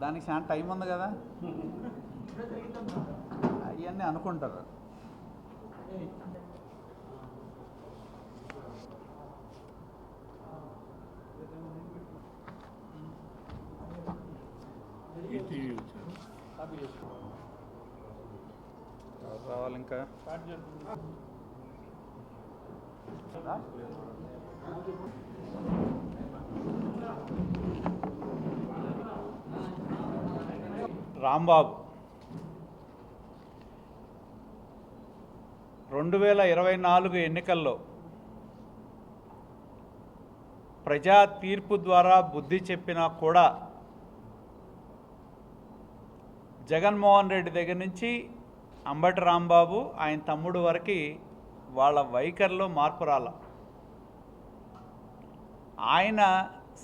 దానికి చాలా టైం ఉంది కదా, అవన్నీ అనుకుంటారు. రావాలి ఇంకా రాంబాబు 2024 ఎన్నికల్లో ప్రజా తీర్పు ద్వారా బుద్ధి చెప్పినా కూడా జగన్మోహన్ రెడ్డి దగ్గర నుంచి అంబటి రాంబాబు ఆయన తమ్ముడు వరకు వాళ్ళ వైఖరిలో మార్పు రాల. ఆయన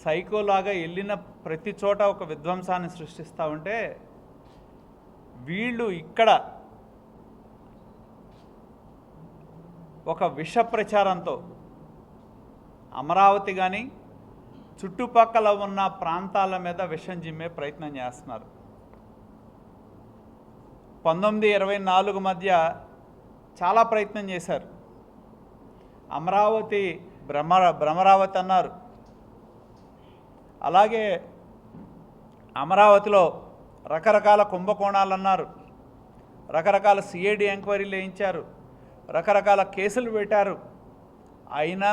సైకోలాగా వెళ్ళిన ప్రతి చోట ఒక విధ్వంసాన్ని సృష్టిస్తూ ఉంటే వీళ్ళు ఇక్కడ ఒక విష ప్రచారంతో అమరావతి కానీ చుట్టుపక్కల ఉన్న ప్రాంతాల మీద విషం జిమ్మే ప్రయత్నం చేస్తున్నారు. 1924 మధ్య చాలా ప్రయత్నం చేశారు. అమరావతి భ్రమరావతి అన్నారు. అలాగే అమరావతిలో రకరకాల కుంభకోణాలు అన్నారు, రకరకాల సిఐడి ఎంక్వైరీలు వేయించారు, రకరకాల కేసులు పెట్టారు. అయినా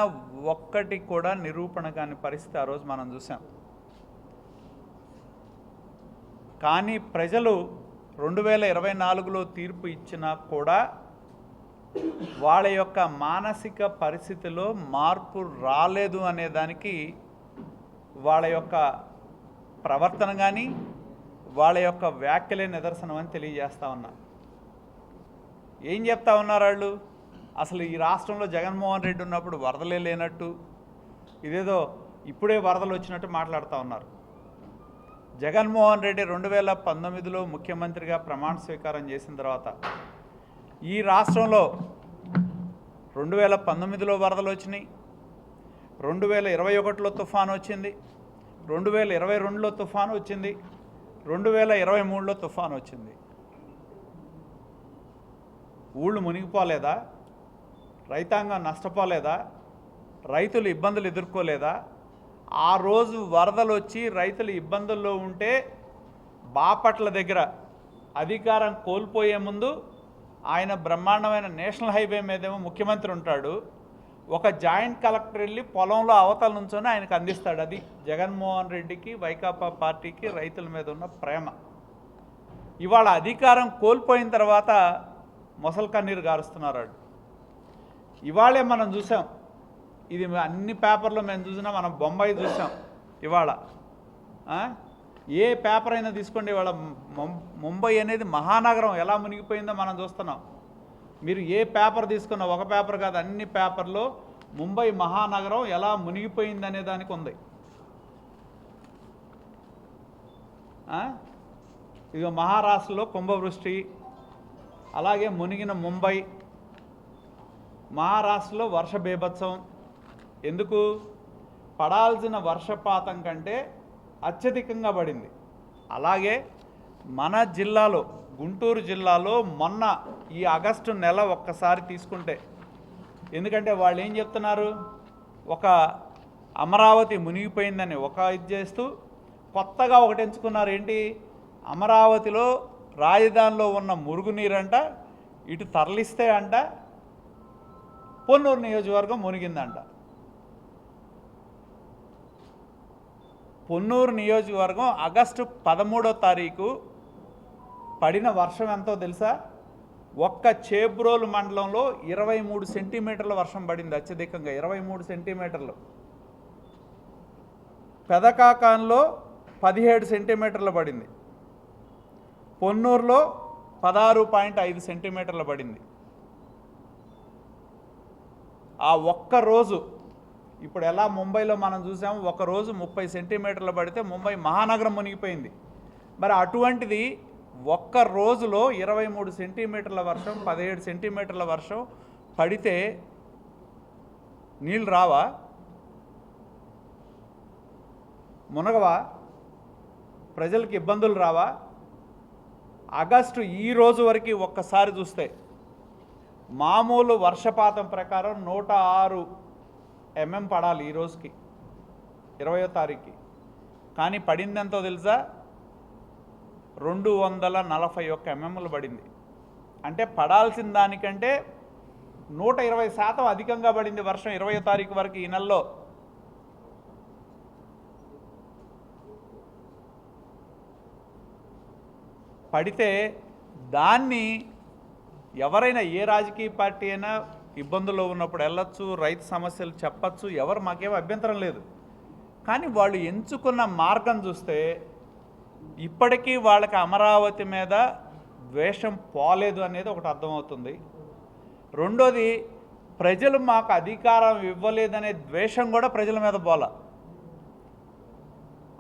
ఒక్కటి కూడా నిరూపణ కాని పరిస్థితి ఆ రోజు మనం చూసాం. కానీ ప్రజలు 2024లో తీర్పు ఇచ్చినా కూడా వాళ్ళ యొక్క మానసిక పరిస్థితిలో మార్పు రాలేదు అనే దానికి వాళ్ళ యొక్క ప్రవర్తన కానీ వాళ్ళ యొక్క వ్యాఖ్యలే నిదర్శనం అని తెలియజేస్తూ ఉన్నా. ఏం చెప్తా ఉన్నారు వాళ్ళు? అసలు ఈ రాష్ట్రంలో జగన్మోహన్ రెడ్డి ఉన్నప్పుడు వరదలే లేనట్టు, ఇదేదో ఇప్పుడే వరదలు వచ్చినట్టు మాట్లాడుతూ ఉన్నారు. జగన్మోహన్ రెడ్డి 2019లో ముఖ్యమంత్రిగా ప్రమాణ స్వీకారం చేసిన తర్వాత ఈ రాష్ట్రంలో 2019లో వరదలు వచ్చినాయి, 2021లో తుఫాను వచ్చింది, 2022లో తుఫాను వచ్చింది, 2023లో తుఫాను వచ్చింది. ఊళ్ళు మునిగిపోలేదా? రైతాంగం నష్టపోలేదా? రైతులు ఇబ్బందులు ఎదుర్కోలేదా? ఆ రోజు వరదలు వచ్చి రైతులు ఇబ్బందుల్లో ఉంటే బాపట్ల దగ్గర అధికారం కోల్పోయే ముందు ఆయన బ్రహ్మాండమైన నేషనల్ హైవే మీదేమో ముఖ్యమంత్రి ఉంటాడు, ఒక జాయింట్ కలెక్టర్ వెళ్ళి పొలంలో అవతల నుంచొని ఆయనకు అందిస్తాడు. అది జగన్మోహన్ రెడ్డికి వైకాపా పార్టీకి రైతుల మీద ఉన్న ప్రేమ. ఇవాళ అధికారం కోల్పోయిన తర్వాత మొసలు కన్నీరు గారుస్తున్నారు. ఇవాళే మనం చూసాం, ఇది అన్ని పేపర్లో మేము చూసినా, మనం బొంబాయి చూసాం. ఇవాళ ఏ పేపర్ అయినా తీసుకోండి, ఇవాళ ముంబై అనేది మహానగరం ఎలా మునిగిపోయిందో మనం చూస్తున్నాం. మీరు ఏ పేపర్ తీసుకున్నా, ఒక పేపర్ కాదు, అన్ని పేపర్లో ముంబై మహానగరం ఎలా మునిగిపోయిందనే దానికి ఉంది. ఇక మహారాష్ట్రలో కుంభవృష్టి, అలాగే మునిగిన ముంబై, మహారాష్ట్రలో వర్ష బీభత్సం. ఎందుకు? పడాల్సిన వర్షపాతం కంటే అత్యధికంగా పడింది. అలాగే మన జిల్లాలో, గుంటూరు జిల్లాలో మొన్న ఈ ఆగస్టు నెల ఒక్కసారి తీసుకుంటే, ఎందుకంటే వాళ్ళు ఏం చెప్తున్నారు, ఒక అమరావతి మునిగిపోయిందని ఒక ఇది చేస్తూ కొత్తగా ఒకటి ఎంచుకున్నారు. ఏంటి? అమరావతిలో రాజధానిలో ఉన్న మురుగునీరంట ఇటు తరలిస్తే అంట పొన్నూరు నియోజకవర్గం మునిగిందంట. పొన్నూరు నియోజకవర్గం ఆగస్టు 13వ తారీఖు పడిన వర్షం ఎంతో తెలుసా? ఒక్క చేబ్రోలు మండలంలో 23 సెంటీమీటర్ల వర్షం పడింది, అత్యధికంగా 23 సెంటీమీటర్లు. పెదకాకాన్లో 17 సెంటీమీటర్లు పడింది, పొన్నూరులో 16.5 సెంటీమీటర్లు పడింది. ఆ ఒక్కరోజు ఇప్పుడు ఎలా ముంబైలో మనం చూసాము, ఒకరోజు 30 సెంటీమీటర్లు పడితే ముంబై మహానగరం మునిగిపోయింది. మరి అటువంటిది ఒక్క రోజులో 23 సెంటీమీటర్ల వర్షం, 17 సెంటీమీటర్ల వర్షం పడితే నీళ్ళు రావా? మునగవా? ప్రజలకు ఇబ్బందులు రావా? ఆగస్టు ఈ రోజు వరకు ఒక్కసారి చూస్తే మామూలు వర్షపాతం ప్రకారం 106 mm పడాలి ఈ రోజుకి 20వ తారీఖుకి. కానీ పడింది ఎంతో తెలుసా? 241 mm పడింది. అంటే పడాల్సిన దానికంటే 120% అధికంగా పడింది వర్షం 20వ తారీఖు వరకు ఈ నెలలో. పడితే దాన్ని ఎవరైనా ఏ రాజకీయ పార్టీ అయినా ఇబ్బందుల్లో ఉన్నప్పుడు వెళ్ళొచ్చు, రైతు సమస్యలు చెప్పచ్చు, ఎవరు మాకేం అభ్యంతరం లేదు. కానీ వాళ్ళు ఎంచుకున్న మార్గం చూస్తే ఇప్పటికీ వాళ్ళకి అమరావతి మీద ద్వేషం పోలేదు అనేది ఒకటి అర్థమవుతుంది. రెండోది, ప్రజలు మాకు అధికారం ఇవ్వలేదనే ద్వేషం కూడా ప్రజల మీద పోల.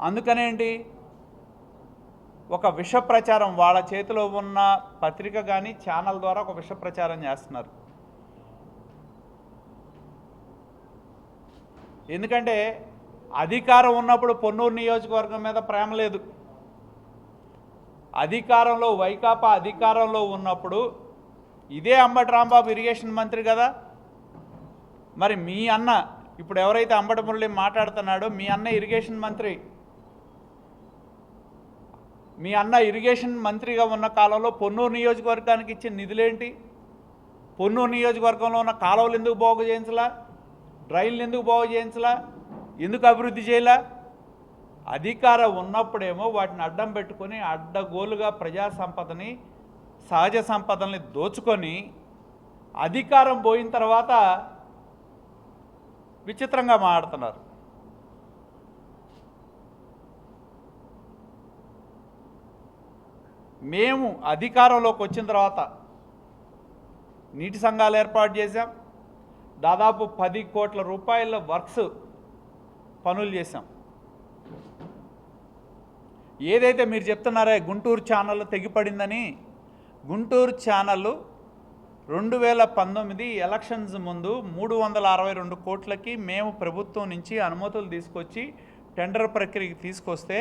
అందుకనేంటి, ఒక విష ప్రచారం వాళ్ళ చేతిలో ఉన్న పత్రిక కానీ ఛానల్ ద్వారా ఒక విష ప్రచారం చేస్తున్నారు. ఎందుకంటే అధికారం ఉన్నప్పుడు పొన్నూరు నియోజకవర్గం మీద ప్రేమ లేదు. అధికారంలో వైకాపా అధికారంలో ఉన్నప్పుడు ఇదే అంబటి రాంబాబు ఇరిగేషన్ మంత్రి కదా. మరి మీ అన్న ఇప్పుడు ఎవరైతే అంబటి మురళి మాట్లాడుతున్నాడో మీ అన్న ఇరిగేషన్ మంత్రి. మీ అన్న ఇరిగేషన్ మంత్రిగా ఉన్న కాలంలో పొన్నూరు నియోజకవర్గానికి ఇచ్చిన నిధులేంటి? పొన్నూరు నియోజకవర్గంలో ఉన్న కాలువలు ఎందుకు బాగు చేయించలా? డ్రైన్లు ఎందుకు బాగు చేయించలా? ఎందుకు అభివృద్ధి చేయలా? అధికారం ఉన్నప్పుడేమో వాటిని అడ్డం పెట్టుకొని అడ్డగోలుగా ప్రజా సంపదని, సహజ సంపదల్ని దోచుకొని అధికారం పోయిన తర్వాత విచిత్రంగా మాట్లాడుతున్నారు. మేము అధికారంలోకి వచ్చిన తర్వాత నీటి సంఘాలు ఏర్పాటు చేశాం. దాదాపు 10 కోట్ల రూపాయల వర్క్స్ పనులు చేశాం. ఏదైతే మీరు చెప్తున్నారే గుంటూరు ఛానల్ తెగిపడిందని, గుంటూరు ఛానల్ 2019 ఎలక్షన్స్ ముందు 362 కోట్లకి మేము ప్రభుత్వం నుంచి అనుమతులు తీసుకొచ్చి టెండర్ ప్రక్రియకి తీసుకొస్తే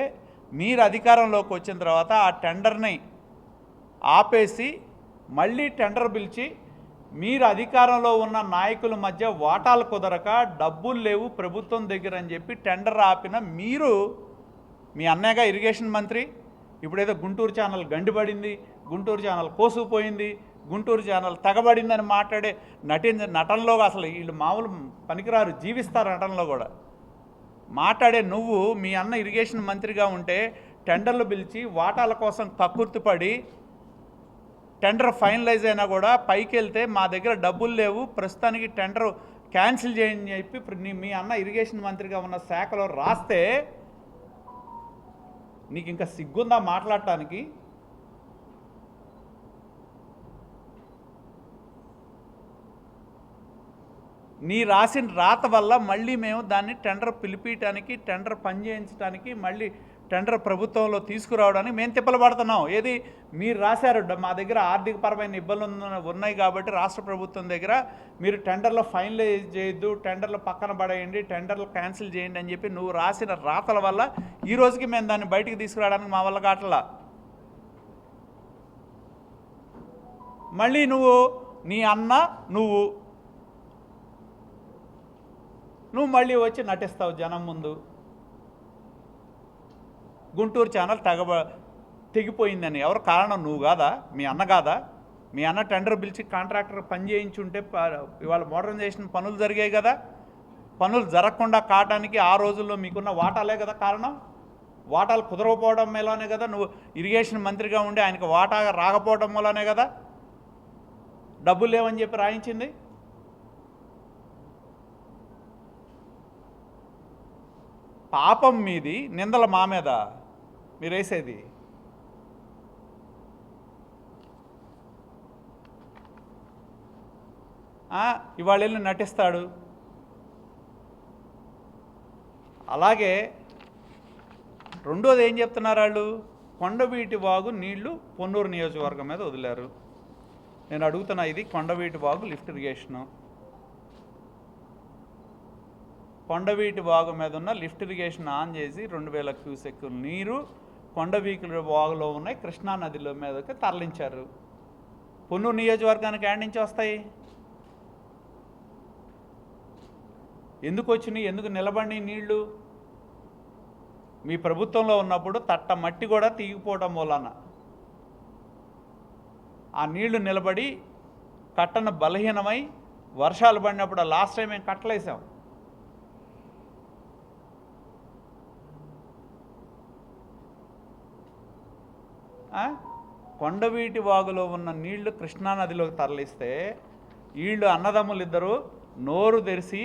మీరు అధికారంలోకి వచ్చిన తర్వాత ఆ టెండర్ని ఆపేసి మళ్ళీ టెండర్ పిలిచి మీరు అధికారంలో ఉన్న నాయకుల మధ్య వాటాలు కుదరక డబ్బులు లేవు ప్రభుత్వం దగ్గర అని చెప్పి టెండర్ ఆపిన మీరు, మీ అన్నయ్యగా ఇరిగేషన్ మంత్రి, ఇప్పుడేదో గుంటూరు ఛానల్ గండిపడింది, గుంటూరు ఛానల్ కోసుకుపోయింది, గుంటూరు ఛానల్ తగబడిందని మాట్లాడే నటనలో అసలు వీళ్ళు మామూలు పనికిరారు, జీవిస్తారు నటనలో కూడా. మాట్లాడే నువ్వు మీ అన్న ఇరిగేషన్ మంత్రిగా ఉంటే టెండర్లు పిలిచి వాటాల కోసం కక్కుర్తిపడి టెండర్ ఫైనలైజ్ అయినా కూడా పైకి వెళ్తే మా దగ్గర డబ్బులు లేవు, ప్రస్తుతానికి టెండర్ క్యాన్సిల్ చేయని చెప్పి మీ అన్న ఇరిగేషన్ మంత్రిగా ఉన్న శాఖలో రాస్తే నీకు ఇంకా సిగ్గుందా మాట్లాడటానికి? నీ రాసిన రాత వల్ల మళ్ళీ మేము దాన్ని టెండర్ పిలిపించడానికి, టెండర్ పనిచేయించడానికి, మళ్ళీ టెండర్ ప్రభుత్వంలో తీసుకురావడానికి మేము తిప్పలు పడుతున్నాం. ఏది మీరు రాశారు, మా దగ్గర ఆర్థికపరమైన ఇబ్బందులు ఉన్నాయి కాబట్టి రాష్ట్ర ప్రభుత్వం దగ్గర మీరు టెండర్లో ఫైనలైజ్ చేయొద్దు, టెండర్లు పక్కన పడేయండి, టెండర్లు క్యాన్సిల్ చేయండి అని చెప్పి నువ్వు రాసిన రాతల వల్ల ఈ రోజుకి మేము దాన్ని బయటికి తీసుకురావడానికి మా వల్ల కావట్లా. మళ్ళీ నువ్వు నీ అన్న నువ్వు మళ్ళీ వచ్చి నటిస్తావు జనం ముందు. గుంటూరు ఛానల్ తెగిపోయిందని ఎవరు కారణం? నువ్వు కాదా? మీ అన్న కాదా? మీ అన్న టెండర్ పిలిచి కాంట్రాక్టర్ పని చేయించుంటే ఇవాళ మోడర్నైజేషన్ పనులు జరిగాయి కదా. పనులు జరగకుండా కావడానికి ఆ రోజుల్లో మీకున్న వాటాలే కదా కారణం. వాటాలు కుదరకపోవడం వల్లనే కదా నువ్వు ఇరిగేషన్ మంత్రిగా ఉండి ఆయనకు వాటా రాకపోవడం వల్లనే కదా డబ్బులు లేవని చెప్పి రాయించింది. పాపం మీది, నిందల మా మీద మీరు వేసేది. ఇవాళ వెళ్ళి నటిస్తాడు. అలాగే రెండోది ఏం చెప్తున్నారు వాళ్ళు? కొండవీటి వాగు నీళ్లు పొన్నూరు నియోజకవర్గం మీద వదిలారు. నేను అడుగుతున్నా, ఇది కొండవీటి వాగు లిఫ్ట్ ఇరిగేషను. కొండవీటి వాగు మీద ఉన్న లిఫ్ట్ ఇరిగేషన్ ఆన్ చేసి 2000 క్యూసెక్ నీరు కొండవీకుల వాగులో ఉన్నాయి, కృష్ణా నదిలో మీదకి తరలించారు. పొన్నూరు నియోజకవర్గానికి యాడ్ నుంచి వస్తాయి? ఎందుకు వచ్చినాయి? ఎందుకు నిలబడి నీళ్లు? మీ ప్రభుత్వంలో ఉన్నప్పుడు తట్ట మట్టి కూడా తీగిపోవడం వలన ఆ నీళ్లు నిలబడి కట్టను బలహీనమై వర్షాలు పడినప్పుడు లాస్ట్ టైం మేము కట్టలేసాం. కొండవీటి వాగులో ఉన్న నీళ్లు కృష్ణానదిలోకి తరలిస్తే వీళ్ళు అన్నదమ్ములు ఇద్దరు నోరు తెరిచి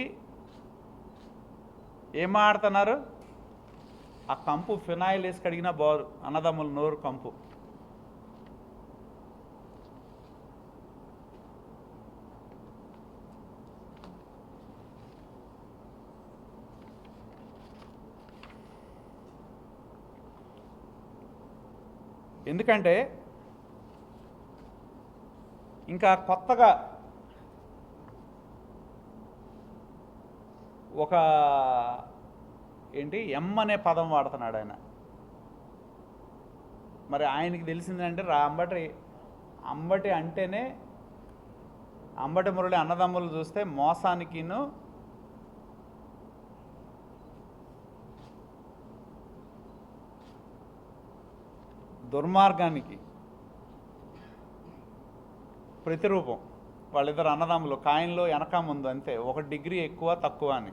ఏం మాడుతున్నారు? ఆ కంపు ఫినాయిల్ వేసి కడిగినా బారు, అన్నదమ్ములు నోరు కంపు. ఎందుకంటే ఇంకా కొత్తగా ఒక ఏంటి అనే పదం వాడుతున్నాడు ఆయన. మరి ఆయనకి తెలిసిందంటే అంబటి అంటేనే అంబటి మురళి అన్నదమ్ములు చూస్తే మోసానికిను దుర్మార్గానికి ప్రతిరూపం. వాళ్ళిద్దరు అన్నదమ్ములు కాయిన్లో వెనక ముందు అంతే, 1 డిగ్రీ ఎక్కువ తక్కువ అని.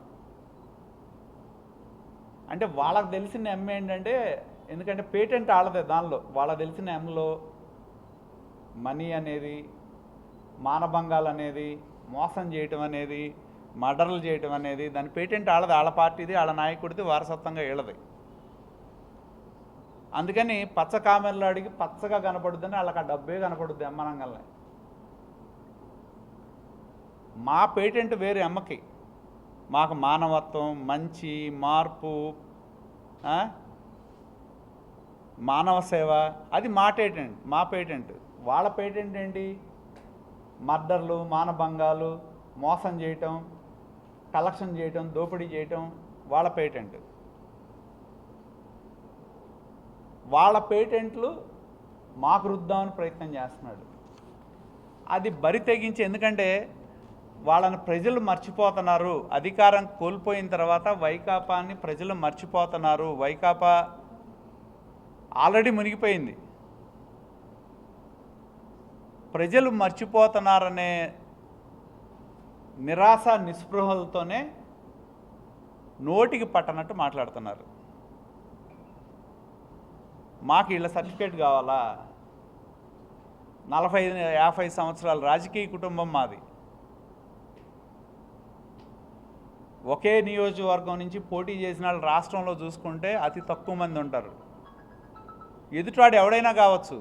అంటే వాళ్ళకి తెలిసిన ఎమ్ ఏంటంటే, ఎందుకంటే పేటెంట్ ఆడదే దానిలో, వాళ్ళకి తెలిసిన ఎమ్లో మనీ అనేది, మానభంగాలు అనేది, మోసం చేయటం అనేది, మర్డర్లు చేయటం అనేది, దాని పేటెంట్ ఆడదు. వాళ్ళ పార్టీది, వాళ్ళ నాయకుడిది, వారసత్వంగా వీళ్ళది. అందుకని పచ్చ కామెర్లు అడిగి పచ్చగా కనపడుద్దని వాళ్ళకి ఆ డబ్బే కనపడుద్ది అమ్మనంగల్ని. మా పేటెంట్ వేరే అమ్మకి. మాకు మానవత్వం, మంచి, మార్పు, మానవ సేవ, అది మా పేటెంట్. వాళ్ళ పేటెంట్ ఏంటి? మర్డర్లు, మానభంగాలు, మోసం చేయటం, కలెక్షన్ చేయటం, దోపిడీ చేయటం వాళ్ళ పేటెంట్. వాళ్ళ పేటెంట్లు మాకు రుద్దామని ప్రయత్నం చేస్తున్నాడు. అది బరి తెగించి, ఎందుకంటే వాళ్ళని ప్రజలు మర్చిపోతున్నారు. అధికారం కోల్పోయిన తర్వాత వైకాపాని ప్రజలు మర్చిపోతున్నారు. వైకాపా ఆల్రెడీ మునిగిపోయింది. ప్రజలు మర్చిపోతున్నారనే నిరాశ నిస్పృహలతోనే నోటికి పట్టనట్టు మాట్లాడుతున్నారు. మాకు వీళ్ళ సర్టిఫికేట్ కావాలా? 40-50 సంవత్సరాల రాజకీయ కుటుంబం మాది. ఒకే నియోజకవర్గం నుంచి పోటీ చేసిన వాళ్ళు రాష్ట్రంలో చూసుకుంటే అతి తక్కువ మంది ఉంటారు. ఎదుటివాడు ఎవడైనా కావచ్చు.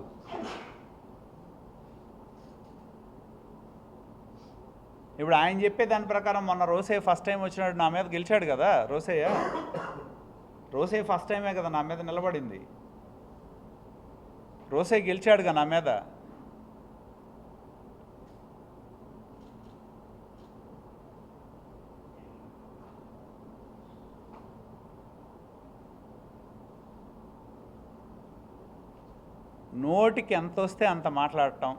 ఇప్పుడు ఆయన చెప్పే దాని ప్రకారం మొన్న రోసే ఫస్ట్ టైం వచ్చినాడు, నా మీద గెలిచాడు కదా. రోసే ఫస్ట్ టైమే కదా నా మీద నిలబడింది. రోసే గెలిచాడుగా నా మీద. నోటికి ఎంత వస్తే అంత మాట్లాడటం,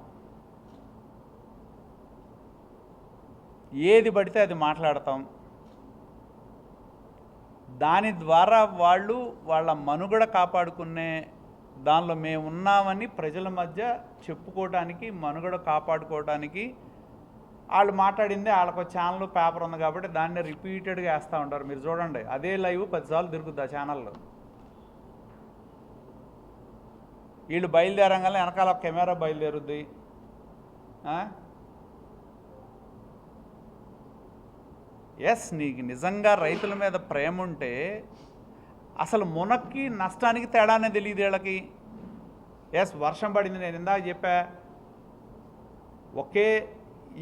ఏది పడితే అది మాట్లాడతాం. దాని ద్వారా వాళ్ళు వాళ్ళ మనుగడ కాపాడుకునే దానిలో మేము ఉన్నామని ప్రజల మధ్య చెప్పుకోవడానికి, మనుగడ కాపాడుకోవడానికి వాళ్ళు మాట్లాడిందే. వాళ్ళకు ఛానల్, పేపర్ ఉంది కాబట్టి దాన్ని రిపీటెడ్గా వేస్తూ ఉంటారు. మీరు చూడండి, అదే లైవ్ 10 సార్లు తిరుగుద్ది ఆ ఛానల్లో. వీళ్ళు బయలుదేరంగానే వెనకాల కెమెరా బయలుదేరుద్ది. ఎస్, నీకు నిజంగా రైతుల మీద ప్రేమ ఉంటే అసలు మునక్కి నష్టానికి తేడానే తెలియదు వీళ్ళకి. ఎస్, వర్షం పడింది, నేను ఇందాక చెప్పా. ఒకే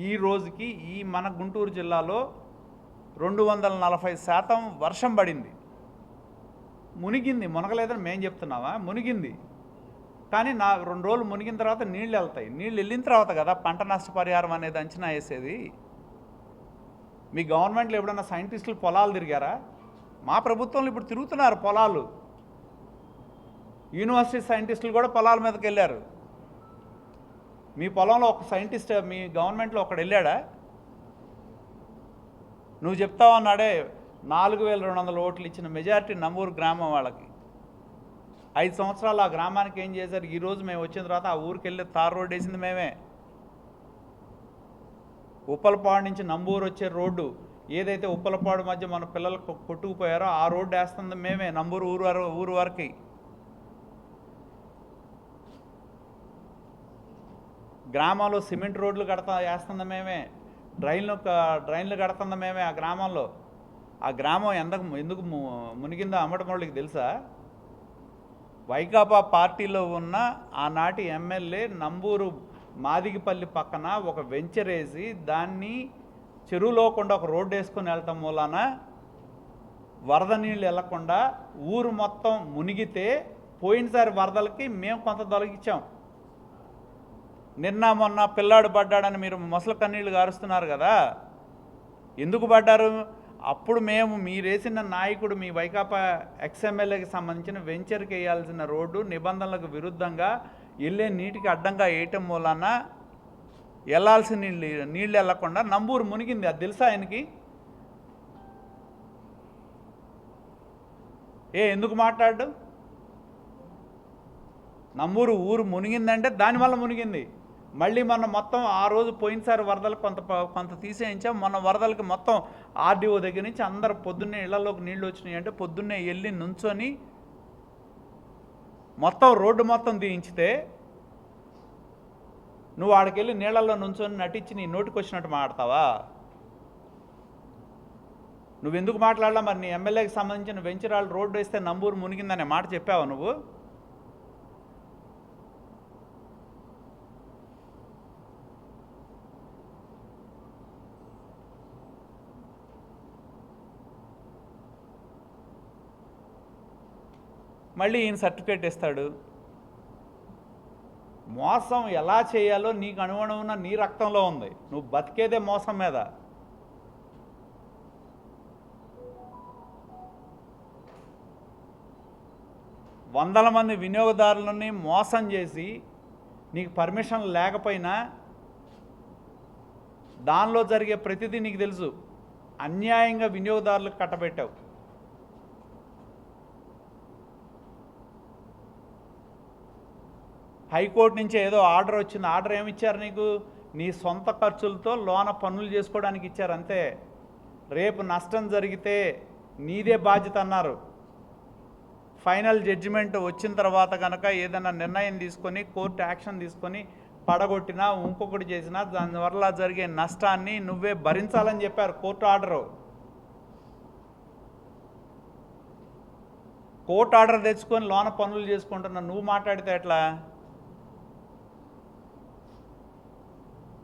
ఈ రోజుకి ఈ మన గుంటూరు జిల్లాలో 240% వర్షం పడింది. మునిగింది, మునగలేదని మేము చెప్తున్నావా? మునిగింది. కానీ 2 రోజులు మునిగిన తర్వాత నీళ్ళు వెళ్తాయి. నీళ్ళు వెళ్ళిన తర్వాత కదా పంట నష్టపరిహారం అనేది అంచనా వేసేది. మీ గవర్నమెంట్లో ఎప్పుడన్నా సైంటిస్టులు పొలాలు తిరిగారా? మా ప్రభుత్వంలో ఇప్పుడు తిరుగుతున్నారు పొలాలు. యూనివర్సిటీ సైంటిస్టులు కూడా పొలాల మీదకి వెళ్ళారు. మీ పొలంలో ఒక సైంటిస్ట్ మీ గవర్నమెంట్లో ఒకడు వెళ్ళాడా? నువ్వు చెప్తావు అన్నాడే 4200 ఓట్లు ఇచ్చిన మెజారిటీ నంబూరు గ్రామం వాళ్ళకి. 5 సంవత్సరాలు ఆ గ్రామానికి ఏం చేశారు? ఈరోజు మేము వచ్చిన తర్వాత ఆ ఊరికి వెళ్ళి తార్ రోడ్డు వేసింది మేమే. ఉప్పలపాడు నుంచి నంబూరు వచ్చే రోడ్డు ఏదైతే ఉప్పలపాడు మధ్య మన పిల్లలు కొట్టుకుపోయారో ఆ రోడ్డు వేస్తుంది మేమే, నంబూరు ఊరు వరకు. గ్రామంలో సిమెంట్ రోడ్లు వేస్తుంది మేమే, డ్రైన్లు కడుతుంది మేమే ఆ గ్రామంలో. ఆ గ్రామం ఎందుకు మునిగిందో అమ్మటమోళ్ళకి తెలుసా? వైకాపా పార్టీలో ఉన్న ఆనాటి ఎమ్మెల్యే నంబూరు మాదిగిపల్లి పక్కన ఒక వెంచర్ వేసి దాన్ని చెరువులోకుండా ఒక రోడ్డు వేసుకొని వెళ్తాం మూలాన వరద నీళ్ళు వెళ్లకుండా ఊరు మొత్తం మునిగితే పోయినసారి వరదలకి మేము కొంత తొలగించాం. నిన్న మొన్న పిల్లాడు పడ్డాడని మీరు మొసలు కన్నీళ్లు గారుస్తున్నారు కదా, ఎందుకు పడ్డారు? అప్పుడు మీరేసిన నాయకుడు మీ వైకాపా ఎక్స్ఎమ్మెల్యేకి సంబంధించిన వెంచర్కి వేయాల్సిన రోడ్డు నిబంధనలకు విరుద్ధంగా వెళ్ళే నీటికి అడ్డంగా వేయటం మూలాన వెళ్ళాల్సిన నీళ్ళు వెళ్లకుండా నంబూరు మునిగింది. అది తెలుసా ఆయనకి? ఎందుకు మాట్లాడు? నంబూరు ఊరు మునిగిందంటే దానివల్ల మునిగింది. మళ్ళీ మొన్న మొత్తం ఆ రోజు పోయినసారి వరదలు కొంత తీసేయించాం. మొన్న వరదలకి మొత్తం ఆర్డీఓ దగ్గర నుంచి అందరు పొద్దున్నే ఇళ్లలోకి నీళ్ళు వచ్చినాయి అంటే పొద్దున్నే వెళ్ళి నుంచొని మొత్తం రోడ్డు మొత్తం తీయించితే నువ్వు ఆడికి వెళ్ళి నీళ్ళల్లో నుంచొని నటించి నీ నోటికి వచ్చినట్టు మాట్లాడతావా? నువ్వెందుకు మాట్లాడలా? మరి నీ ఎమ్మెల్యేకి సంబంధించిన వెంచరాలు రోడ్డు వేస్తే నంబూరు మునిగిందనే మాట చెప్పావా నువ్వు? మళ్ళీ ఈయన సర్టిఫికేట్ ఇస్తాడు. మోసం ఎలా చేయాలో నీకు అనుగుణమైన నీ రక్తంలో ఉంది. నువ్వు బతికేదే మోసం మీద. వందల మంది వినియోగదారులని మోసం చేసి నీకు పర్మిషన్ లేకపోయినా దానిలో జరిగే ప్రతిదీ నీకు తెలుసు. అన్యాయంగా వినియోగదారులకు కట్టబెట్టావు. హైకోర్టు నుంచి ఏదో ఆర్డర్ వచ్చింది. ఆర్డర్ ఏమిచ్చారు నీకు? నీ సొంత ఖర్చులతో లోన పనులు చేసుకోవడానికి ఇచ్చారు అంతే. రేపు నష్టం జరిగితే నీదే బాధ్యత అన్నారు. ఫైనల్ జడ్జిమెంట్ వచ్చిన తర్వాత కనుక ఏదైనా నిర్ణయం తీసుకొని కోర్టు యాక్షన్ తీసుకొని పడగొట్టినా ఇంకొకటి చేసినా దానివల్ల జరిగే నష్టాన్ని నువ్వే భరించాలని చెప్పారు కోర్టు ఆర్డరు. కోర్టు ఆర్డర్ తెచ్చుకొని లోన పనులు చేసుకుంటున్నా నువ్వు మాట్లాడితే ఎట్లా?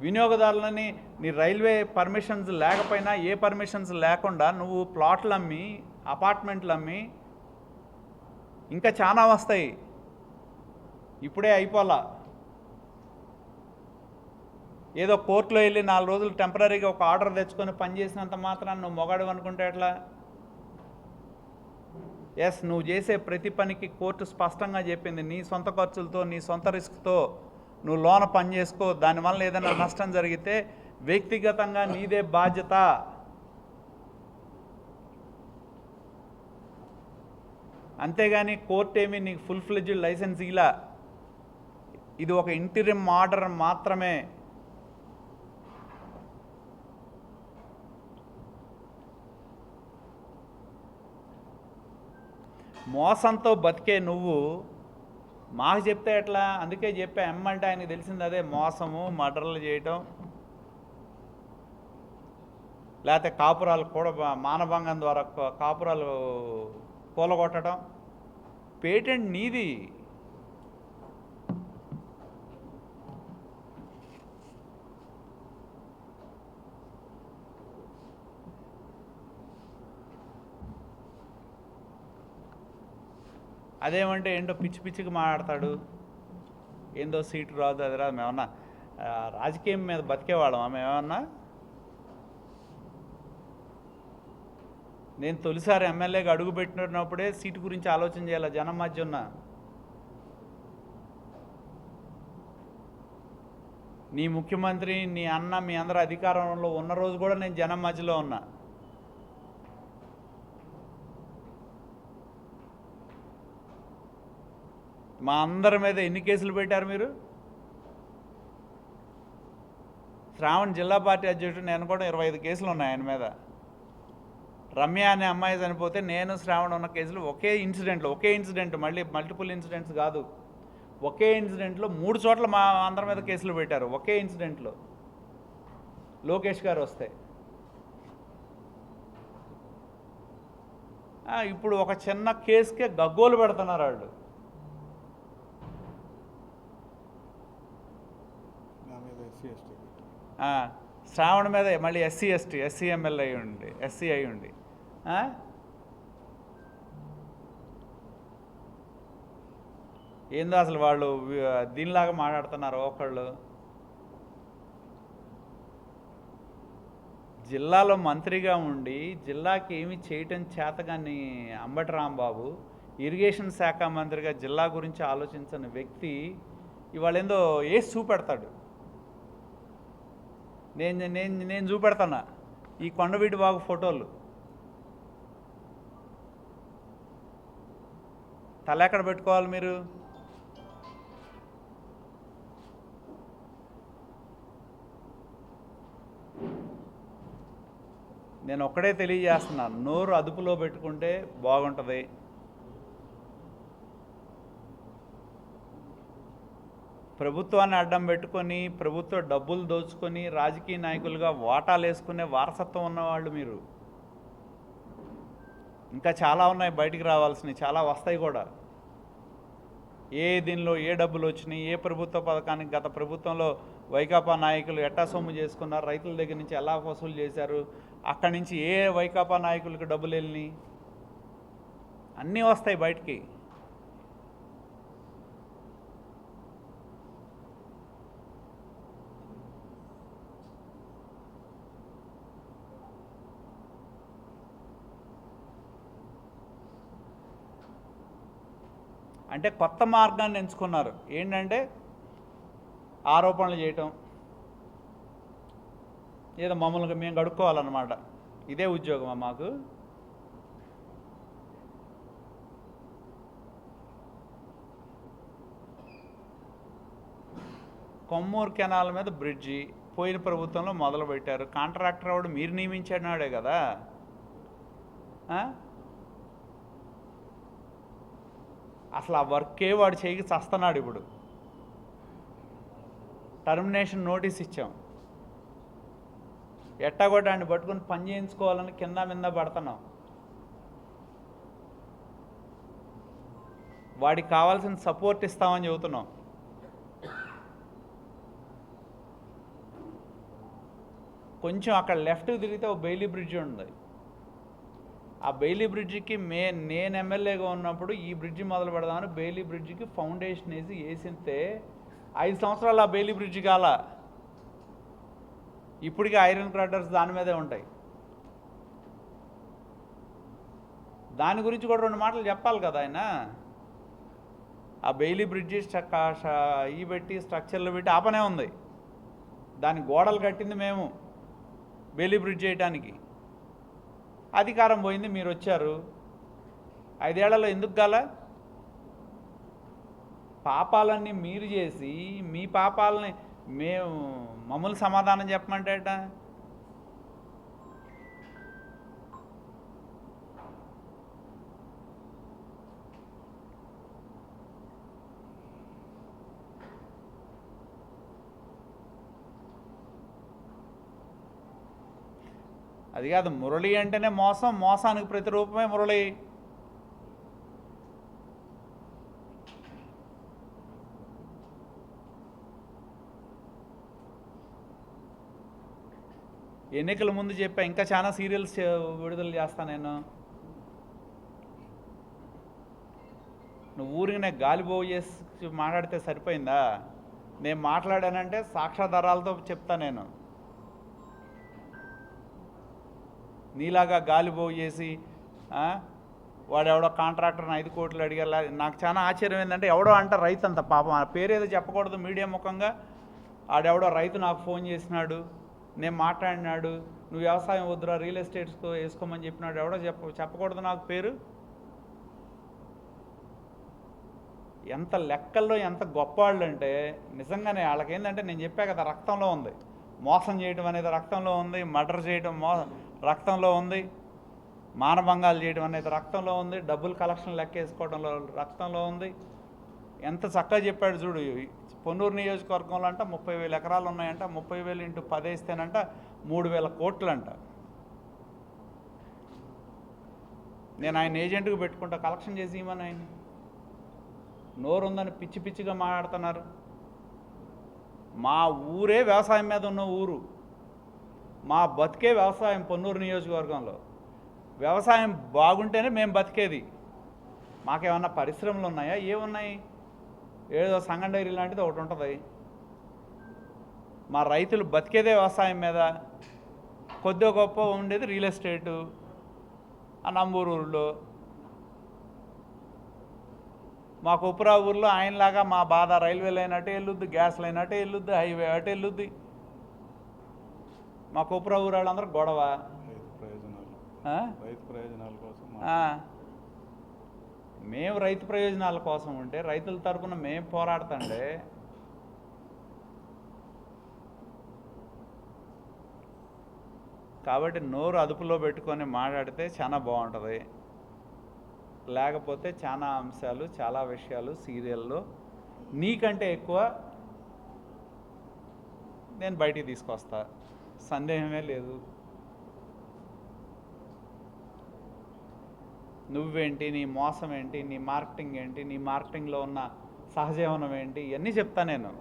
వినియోగదారులని నీ రైల్వే పర్మిషన్స్ లేకపోయినా ఏ పర్మిషన్స్ లేకుండా నువ్వు ప్లాట్లు అమ్మి అపార్ట్మెంట్లు అమ్మి ఇంకా చాలా వస్తాయి. ఇప్పుడే అయిపోలా. ఏదో కోర్టులో వెళ్ళి 4 రోజులు టెంపరీగా ఒక ఆర్డర్ తెచ్చుకొని పనిచేసినంత మాత్రాన్ని నువ్వు మొగాడు అనుకుంటే ఎట్లా? నువ్వు చేసే ప్రతి పనికి కోర్టు స్పష్టంగా చెప్పింది నీ సొంత ఖర్చులతో నీ సొంత రిస్క్తో నువ్వు లోన పని చేసుకో. దానివల్ల ఏదైనా నష్టం జరిగితే వ్యక్తిగతంగా నీదే బాధ్యత. అంతేగాని కోర్టు ఏమీ నీకు ఫుల్ ఫ్లెడ్జ్డ్ లైసెన్స్ ఇలా. ఇది ఒక ఇంటీరియం ఆర్డర్ మాత్రమే. మోసంతో బతికే నువ్వు మాకు చెప్తే ఎట్లా? అందుకే చెప్పా, ఎమ్మంటే ఆయనకు తెలిసింది అదే మోసము, మర్డర్లు చేయటం, లేకపోతే కాపురాలు కూడా మానభంగం ద్వారా కాపురాలు కూలగొట్టడం. పేటెంట్ నీది. అదేమంటే ఏంటో పిచ్చి పిచ్చికి మాట్లాడతాడు. ఏందో సీటు రాదు అది రాదు. మేమన్నా రాజకీయం మీద బతికేవాళ్ళం మేమన్నా? నేను తొలిసారి ఎమ్మెల్యేగా అడుగుపెట్టినప్పుడే సీటు గురించి ఆలోచన చేయాలి. జనం మధ్య ఉన్నా నీ ముఖ్యమంత్రి, నీ అన్న, మీ అందరూ అధికారంలో ఉన్న రోజు కూడా నేను జనం మధ్యలో ఉన్నా. మా అందరి మీద ఎన్ని కేసులు పెట్టారు మీరు? శ్రావణ్ జిల్లా పార్టీ అధ్యక్షుడు, నేను కూడా 25 కేసులు ఉన్నాయి ఆయన మీద. రమ్య అనే అమ్మాయి చనిపోతే నేను శ్రావణ్ ఉన్న కేసులు ఒకే ఇన్సిడెంట్, మళ్ళీ మల్టిపుల్ ఇన్సిడెంట్స్ కాదు, ఒకే ఇన్సిడెంట్లో 3 చోట్ల మా అందరి మీద కేసులు పెట్టారు. ఒకే ఇన్సిడెంట్లో లోకేష్ గారు వస్తే. ఇప్పుడు ఒక చిన్న కేసుకే గగ్గోలు పెడుతున్నారు వాళ్ళు. శ్రావణ్ మీద మళ్ళీ ఎస్సీ ఎమ్మెల్యే ఎస్సీ అయి ఉండి ఏందో అసలు వాళ్ళు దీనిలాగా మాట్లాడుతున్నారు ఒకళ్ళు. జిల్లాలో మంత్రిగా ఉండి జిల్లాకి ఏమి చేయటం చేతగాని అంబటి రాంబాబు, ఇరిగేషన్ శాఖ మంత్రిగా జిల్లా గురించి ఆలోచించని వ్యక్తి ఇవాళ ఏందో వేసి చూపెడతాడు. నేను చూపెడతాను ఈ కొండవీటి బాగు ఫోటోలు. తల ఎక్కడ పెట్టుకోవాలి మీరు? నేను ఒక్కడే తెలియజేస్తున్నాను, నోరు అదుపులో పెట్టుకుంటే బాగుంటుంది. ప్రభుత్వాన్ని అడ్డం పెట్టుకొని ప్రభుత్వ డబ్బులు దోచుకొని రాజకీయ నాయకులుగా వాటాలు వేసుకునే వారసత్వం ఉన్నవాళ్ళు మీరు. ఇంకా చాలా ఉన్నాయి బయటికి రావాల్సినవి, చాలా వస్తాయి కూడా. దీనిలో ఏ డబ్బులు వచ్చినాయి, ఏ ప్రభుత్వ పథకానికి గత ప్రభుత్వంలో వైకాపా నాయకులు ఎట్టా సొమ్ము చేసుకున్నారు, రైతుల దగ్గర నుంచి ఎలా వసూలు చేశారు, అక్కడి నుంచి ఏ వైకాపా నాయకులకు డబ్బులు వెళ్ళినాయి, అన్నీ వస్తాయి బయటికి. అంటే కొత్త మార్గాన్ని ఎంచుకున్నారు. ఏంటంటే ఆరోపణలు చేయటం, ఏదో మమ్మల్ని మేము గడుక్కోవాలన్నమాట. ఇదే ఉద్యోగమా మాకు? కొమ్మూరు కెనాల్ మీద బ్రిడ్జి పోయిన ప్రభుత్వంలో మొదలుపెట్టారు. కాంట్రాక్టర్ వాడు మీరు నియమించాడే కదా. అసలు ఆ వర్కే వాడు చేయకి చస్తున్నాడు. ఇప్పుడు టర్మినేషన్ నోటీస్ ఇచ్చాం. ఎట్టాగొట్టాన్ని పట్టుకుని పని చేయించుకోవాలని కింద మీద పడుతున్నాం. వాడికి కావాల్సిన సపోర్ట్ ఇస్తామని చెబుతున్నాం. కొంచెం అక్కడ లెఫ్ట్కి తిరిగితే ఒక బెయిలీ బ్రిడ్జి ఉంది. ఆ బెయిలీ బ్రిడ్జికి నేను ఎమ్మెల్యేగా ఉన్నప్పుడు ఈ బ్రిడ్జి మొదలు పెడదామని బెయిలీ బ్రిడ్జికి ఫౌండేషన్ వేసితే 5 సంవత్సరాలు ఆ బెయిలీ బ్రిడ్జి కాల. ఇప్పటికీ ఐరన్ క్రడర్స్ దాని మీదే ఉంటాయి. దాని గురించి కూడా 2 మాటలు చెప్పాలి కదా ఆయన. ఆ బెయిలీ బ్రిడ్జి పెట్టి స్ట్రక్చర్లు పెట్టి ఆపనే ఉంది. దాని గోడలు కట్టింది మేము బెయిలీ బ్రిడ్జ్ చేయడానికి. అధికారం పోయింది, మీరు వచ్చారు. 5 ఏళ్లలో ఎందుకు గాల? పాపాలన్నీ మీరు చేసి మీ పాపాలని మమ్మల్ని సమాధానం చెప్పమంటేట. అది కాదు, మురళి అంటేనే మోసం, మోసానికి ప్రతిరూపమే మురళి. ఎన్నికల ముందు చెప్పా, ఇంకా చాలా సీరియల్స్ విడుదల చేస్తా నేను. నువ్వు ఊరికి గాలిబోగు చేసి మాట్లాడితే సరిపోయిందా? నేను మాట్లాడానంటే సాక్ష్యాధారాలతో చెప్తా. నేను నీలాగా గాలిబోగు చేసి వాడెవడో కాంట్రాక్టర్ని 5 కోట్లు అడిగారు. నాకు చాలా ఆశ్చర్యం ఏంటంటే ఎవడో అంట రైతు అంత పాపం, ఆ పేరేదో చెప్పకూడదు మీడియా ముఖంగా. ఆడెవడో రైతు నాకు ఫోన్ చేసినాడు, నేను మాట్లాడినాడు, నువ్వు వ్యవసాయం వద్దురా రియల్ ఎస్టేట్స్తో వేసుకోమని చెప్పినాడు, ఎవడో చెప్పకూడదు నాకు పేరు. ఎంత లెక్కల్లో ఎంత గొప్పవాళ్ళు అంటే నిజంగానే వాళ్ళకి ఏంటంటే నేను చెప్పా కదా, రక్తంలో ఉంది. మోసం చేయడం అనేది రక్తంలో ఉంది, మర్డర్ చేయడం రక్తంలో ఉంది, మానభంగాలు చేయడం అనేది రక్తంలో ఉంది, డబ్బులు కలెక్షన్ లెక్కేసుకోవడంలో రక్తంలో ఉంది. ఎంత చక్కగా చెప్పాడు చూడు. పొన్నూరు నియోజకవర్గంలో అంట 30,000 ఎకరాలు ఉన్నాయంట, 30,000 ఇంటూ 10 వేస్తేనంట 3,000 కోట్లు అంట. నేను ఆయన ఏజెంట్గా పెట్టుకుంటా, కలెక్షన్ చేసి ఇవ్వమని. ఆయన నోరు ఉందని పిచ్చి పిచ్చిగా మాట్లాడుతున్నారు. మా ఊరే వ్యవసాయం మీద ఉన్న ఊరు, మా బతికే వ్యవసాయం. పొన్నూరు నియోజకవర్గంలో వ్యవసాయం బాగుంటేనే మేము బతికేది. మాకేమన్నా పరిశ్రమలు ఉన్నాయా? ఏమున్నాయి? ఏదో సంగం డైరీ లాంటిది ఒకటి ఉంటుంది. మా రైతులు బతికేదే వ్యవసాయం మీద. కొద్దిగా గొప్ప ఉండేది రియల్ ఎస్టేటు ఆ నంబూరు ఊళ్ళో. మా కుప్రా ఊర్లో ఆయనలాగా మా బాధ రైల్వే లైన్ అటే వెళ్ళొద్ది, గ్యాస్ లైన్ అటే వెళ్ళొద్ది, హైవే అటే వెళ్ళొద్ది. మా కుప్రా ఊరు వాళ్ళందరూ గొడవ. మేము రైతు ప్రయోజనాల కోసం ఉంటే, రైతుల తరపున మేము పోరాడుతుండే కాబట్టి నోరు అదుపులో పెట్టుకొని మాట్లాడితే చాలా బాగుంటుంది. లేకపోతే చాలా అంశాలు, చాలా విషయాలు సీరియల్లో నీకంటే ఎక్కువ నేను బయటికి తీసుకొస్తా, సందేహమే లేదు. నువ్వేంటి, నీ మోసం ఏంటి, నీ మార్కెటింగ్ ఏంటి, నీ మార్కెటింగ్లో ఉన్న సహజీవనం ఏంటి, ఇవన్నీ చెప్తా నేను.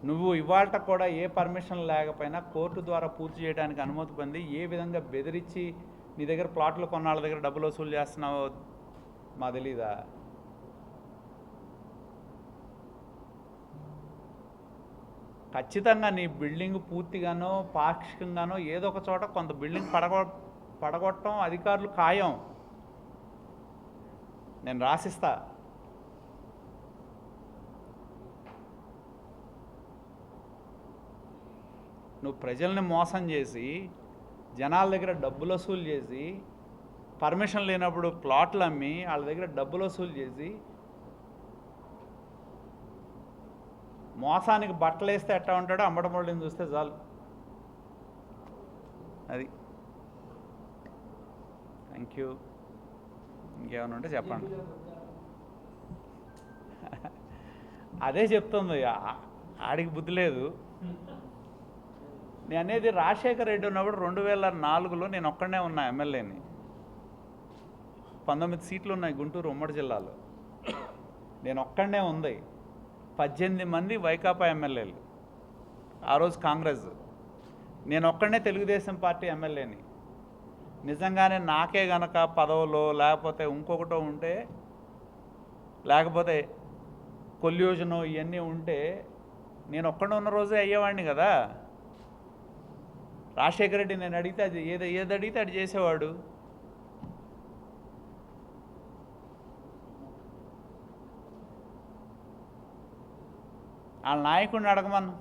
నువ్వు ఇవాళ కూడా ఏ పర్మిషన్ లేకపోయినా కోర్టు ద్వారా పూర్తి చేయడానికి అనుమతి పొంది ఏ విధంగా బెదిరించి నీ దగ్గర ప్లాట్లు కొన్నాళ్ళ దగ్గర డబ్బులు వసూలు చేస్తున్నావో మా తెలీదా? ఖచ్చితంగా నీ బిల్డింగ్ పూర్తిగానో పాక్షికంగానో ఏదో ఒక చోట కొంత బిల్డింగ్ పడగొట్టడం అధికారులు ఖాయం. నేను రాసిస్తా. నువ్వు ప్రజల్ని మోసం చేసి జనాల దగ్గర డబ్బులు వసూలు చేసి పర్మిషన్ లేనప్పుడు ప్లాట్లు అమ్మి వాళ్ళ దగ్గర డబ్బులు వసూలు చేసి మోసానికి బట్టలు వేస్తే ఎట్టా ఉంటాడో అమ్మడమొళ్ళని చూస్తే చాలు. అది. Thank you. ఇంకేమైనా ఉంటే చెప్పండి. అదే చెప్తుంది, ఆడికి బుద్ధి లేదు. నేను అనేది రాజశేఖర రెడ్డి ఉన్నప్పుడు 2004లో నేను ఒక్కడనే ఉన్నా ఎమ్మెల్యేని. 19 సీట్లు ఉన్నాయి గుంటూరు ఉమ్మడి జిల్లాలో. నేను ఒక్కడనే ఉంది. 18 మంది వైకాపా ఎమ్మెల్యేలు, ఆ రోజు కాంగ్రెస్. నేను ఒక్కడనే తెలుగుదేశం పార్టీ ఎమ్మెల్యేని. నిజంగానే నాకే గనక పదవులో లేకపోతే ఇంకొకటో ఉంటే, లేకపోతే కొల్యూజనో ఇవన్నీ ఉంటే నేను ఒక్కడే ఉన్న రోజే అయ్యేవాడిని కదా. రాజశేఖర రెడ్డి నేను అడిగితే అది ఏది అడిగితే అది చేసేవాడు. వాళ్ళ నాయకుడిని అడగమను.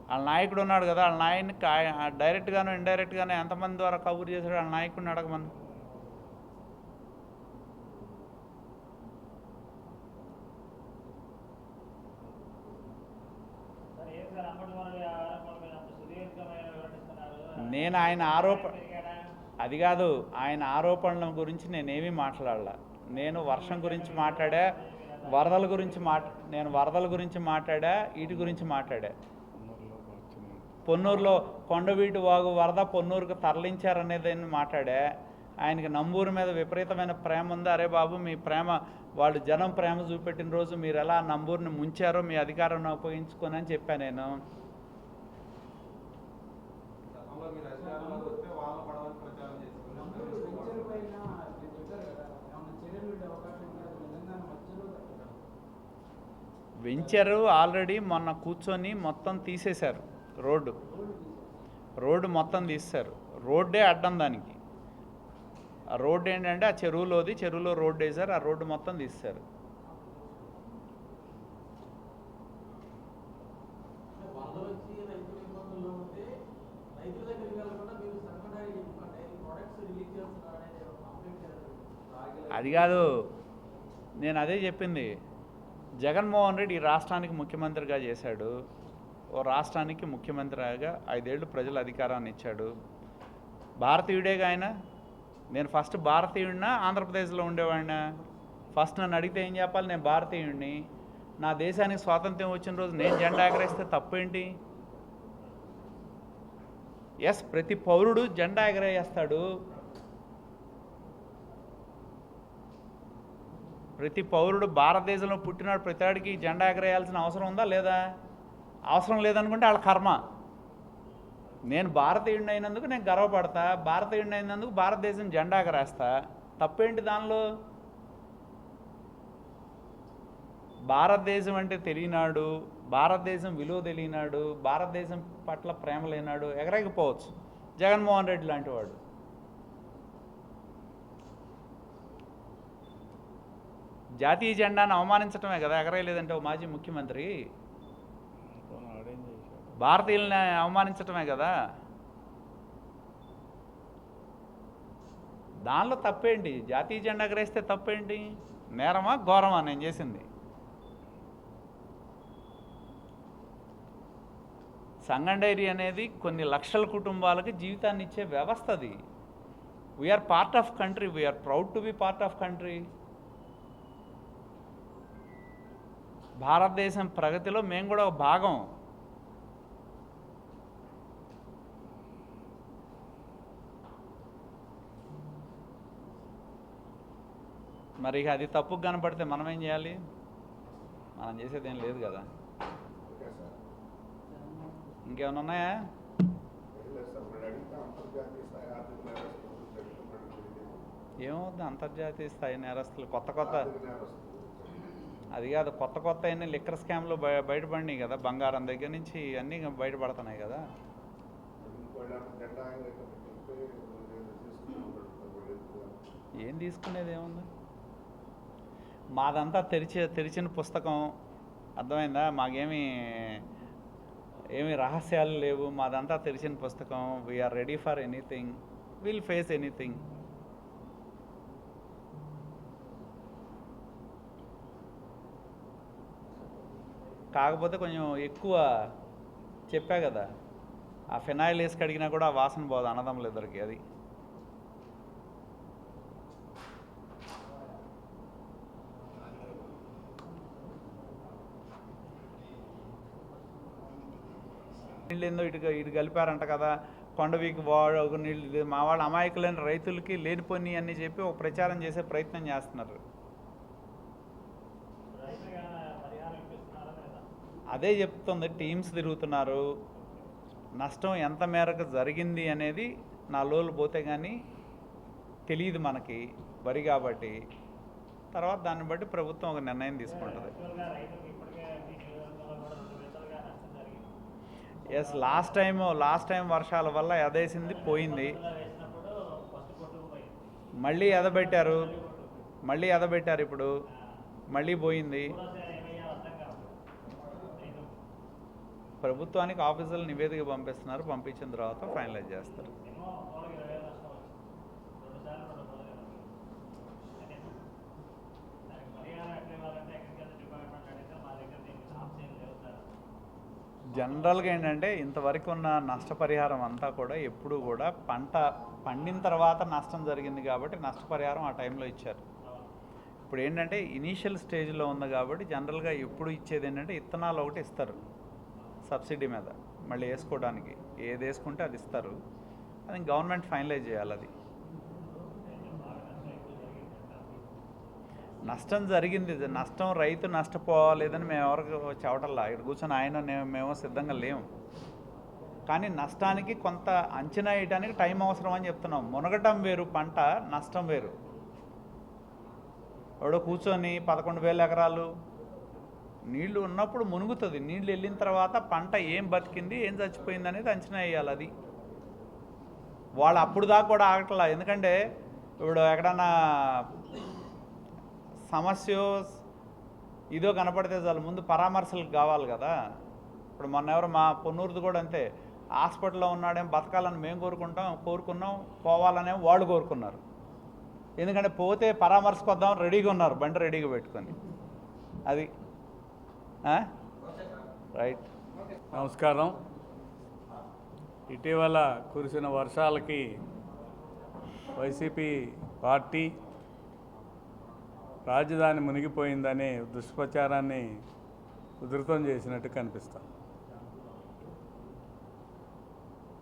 వాళ్ళ నాయకుడు ఉన్నాడు కదా, వాళ్ళ నాయకుని డైరెక్ట్గానో ఇండైరెక్ట్గానో ఎంతమంది ద్వారా కబురు చేశాడు వాళ్ళ నాయకుడిని అడగమను. నేను ఆయన అది కాదు, ఆయన ఆరోపణల గురించి నేనేమీ మాట్లాడలా. నేను వర్షం గురించి మాట్లాడా, వరదల గురించి నేను వరదల గురించి మాట్లాడా, వీటి గురించి మాట్లాడా. పొన్నూరులో కొండవీటి వాగు వరద పొన్నూరుకు తరలించారనేది మాట్లాడా. ఆయనకి నంబూరు మీద విపరీతమైన ప్రేమ ఉంది. అరే బాబు, మీ ప్రేమ, వాళ్ళు జనం ప్రేమ చూపెట్టిన రోజు మీరు ఎలా నంబూరుని ముంచారో మీ అధికారాన్ని ఉపయోగించుకొని అని చెప్పా నేను. వెంచరు ఆల్రెడీ మొన్న కూర్చొని మొత్తం తీసేశారు రోడ్డు. రోడ్డు మొత్తం తీస్తారు. రోడ్డే అడ్డం దానికి. ఆ రోడ్డు ఏంటంటే ఆ చెరువులో రోడ్డు వేశారు, ఆ రోడ్డు మొత్తం తీస్తారు. అది కాదు, నేను అదే చెప్పింది. జగన్మోహన్ రెడ్డి ఈ రాష్ట్రానికి ముఖ్యమంత్రిగా చేశాడు. ఓ రాష్ట్రానికి ముఖ్యమంత్రిగా 5 ఏళ్ళు ప్రజలు అధికారాన్ని ఇచ్చాడు. భారతీయుడేగా ఆయన. నేను ఫస్ట్ భారతీయుడినా ఆంధ్రప్రదేశ్లో ఉండేవాడినా? ఫస్ట్ నన్ను అడిగితే ఏం చెప్పాలి? నేను భారతీయుడిని. నా దేశానికి స్వాతంత్ర్యం వచ్చిన రోజు నేను జెండా ఎగరేస్తే తప్పేంటి? ఎస్, ప్రతి పౌరుడు జెండా ఎగరేస్తాడు. ప్రతి పౌరుడు భారతదేశంలో పుట్టినాడు, ప్రతివాడికి జెండా ఎగరేయాల్సిన అవసరం ఉందా లేదా? అవసరం లేదనుకుంటే వాళ్ళ కర్మ. నేను భారతీయుడిని అయినందుకు నేను గర్వపడతా, భారతీయుడిని అయినందుకు భారతదేశం జెండా ఎగరేస్తా. తప్పేంటి దానిలో? భారతదేశం అంటే తెలియనాడు, భారతదేశం విలువ తెలియనాడు, భారతదేశం పట్ల ప్రేమ లేనాడు ఎగరేకపోవచ్చు జగన్మోహన్ రెడ్డి లాంటి వాడు. జాతీయ జెండాను అవమానించడమే కదా ఎగరేయలేదంటే ఓ మాజీ ముఖ్యమంత్రి. భారతీయుల్ని అవమానించటమే కదా. దానిలో తప్పేంటి? జాతీయ జెండా ఎగరేస్తే తప్పేంటి? నేరమా ఘోరమా నేను చేసింది? సంగం డైరీ అనేది కొన్ని లక్షల కుటుంబాలకి జీవితాన్ని ఇచ్చే వ్యవస్థ. అది we are part of country, we are proud to be part of country. భారతదేశం ప్రగతిలో మేము కూడా ఒక భాగం. మరి అది తప్పుకు కనపడితే మనం ఏం చేయాలి? మనం చేసేది ఏం లేదు కదా. ఇంకేమైనా ఉన్నాయా? ఏమవుతుంది అంతర్జాతీయ స్థాయి నేరస్తులు? కొత్త అది కాదు, కొత్త అయిన లిక్కర్ స్కామ్లు బయటపడినాయి కదా. బంగారం దగ్గర నుంచి అన్నీ బయటపడుతున్నాయి కదా. ఏం తీసుకునేది ఏముంది? మాదంతా తెరిచిన పుస్తకం, అర్థమైందా? ఏమి రహస్యాలు లేవు. మాదంతా తెరిచిన పుస్తకం. We are ready for anything, will face anything. కాకపోతే కొంచెం ఎక్కువ చెప్పా కదా, ఆ ఫినాయిల్ వేసి కడిగినా కూడా ఆ వాసన పోదు అన్నదమ్ములు ఇద్దరికి. అది నీళ్ళు ఏందో ఇటు కలిపారంట కదా. కొండవీకి వాడు నీళ్ళు, మా వాళ్ళు అమాయకులైన రైతులకి లేనిపోని అని చెప్పి ఒక ప్రచారం చేసే ప్రయత్నం చేస్తున్నారు. అదే చెప్తుంది. టీమ్స్ తిరుగుతున్నారు. నష్టం ఎంత మేరకు జరిగింది అనేది 4 రోజులు పోతే కానీ తెలియదు మనకి, వరి కాబట్టి. తర్వాత దాన్ని బట్టి ప్రభుత్వం ఒక నిర్ణయం తీసుకుంటుంది. ఎస్, లాస్ట్ టైం వర్షాల వల్ల ఎదేసింది పోయింది. మళ్ళీ ఎదబెట్టారు ఇప్పుడు, మళ్ళీ పోయింది. ప్రభుత్వానికి ఆఫీసర్లు నివేదిక పంపిస్తున్నారు. పంపించిన తర్వాత ఫైనలైజ్ చేస్తారు. జనరల్గా ఏంటంటే ఇంతవరకు ఉన్న నష్టపరిహారం అంతా కూడా ఎప్పుడు కూడా పంట పండిన తర్వాత నష్టం జరిగింది కాబట్టి నష్టపరిహారం ఆ టైంలో ఇచ్చారు. ఇప్పుడు ఏంటంటే ఇనీషియల్ స్టేజ్లో ఉంది కాబట్టి జనరల్గా ఎప్పుడు ఇచ్చేది ఏంటంటే ఇత్తనాలు ఒకటి ఇస్తారు సబ్సిడీ మీద, మళ్ళీ వేసుకోవడానికి. ఏది వేసుకుంటే అది ఇస్తారు. అది గవర్నమెంట్ ఫైనలైజ్ చేయాలి. అది నష్టం జరిగింది. నష్టం రైతు నష్టపోలేదని మేము ఎవరికి చెప్పటల్లా. ఇక్కడ కూర్చొని మేము సిద్ధంగా లేము. కానీ నష్టానికి కొంత అంచనా వేయడానికి టైం అవసరం అని చెప్తున్నాం. మునగటం వేరు, పంట నష్టం వేరు. ఎవడో కూర్చొని 11,000 ఎకరాలు నీళ్లు ఉన్నప్పుడు మునుగుతుంది. నీళ్ళు వెళ్ళిన తర్వాత పంట ఏం బతికింది, ఏం చచ్చిపోయింది అనేది అంచనా వేయాలి. అది వాళ్ళు అప్పుడు దాకా కూడా ఆగట్లా. ఎందుకంటే ఇప్పుడు ఎక్కడన్నా సమస్య ఇదో కనపడితే చాలు ముందు పరామర్శలకు కావాలి కదా. ఇప్పుడు మొన్న ఎవరు మా పొన్నూరుది కూడా అంతే, హాస్పిటల్లో ఉన్నాడేం బతకాలని మేము కోరుకున్నాం, పోవాలనే వాళ్ళు కోరుకున్నారు. ఎందుకంటే పోతే పరామర్శకు వద్దాం రెడీగా ఉన్నారు, బండి రెడీగా పెట్టుకొని. అది రైట్. నమస్కారం. ఇటీవల కురిసిన వర్షాలకి వైసీపీ పార్టీ రాజధాని మునిగిపోయిందనే దుష్ప్రచారాన్ని ఉధృతం చేసినట్టు కనిపిస్తాం.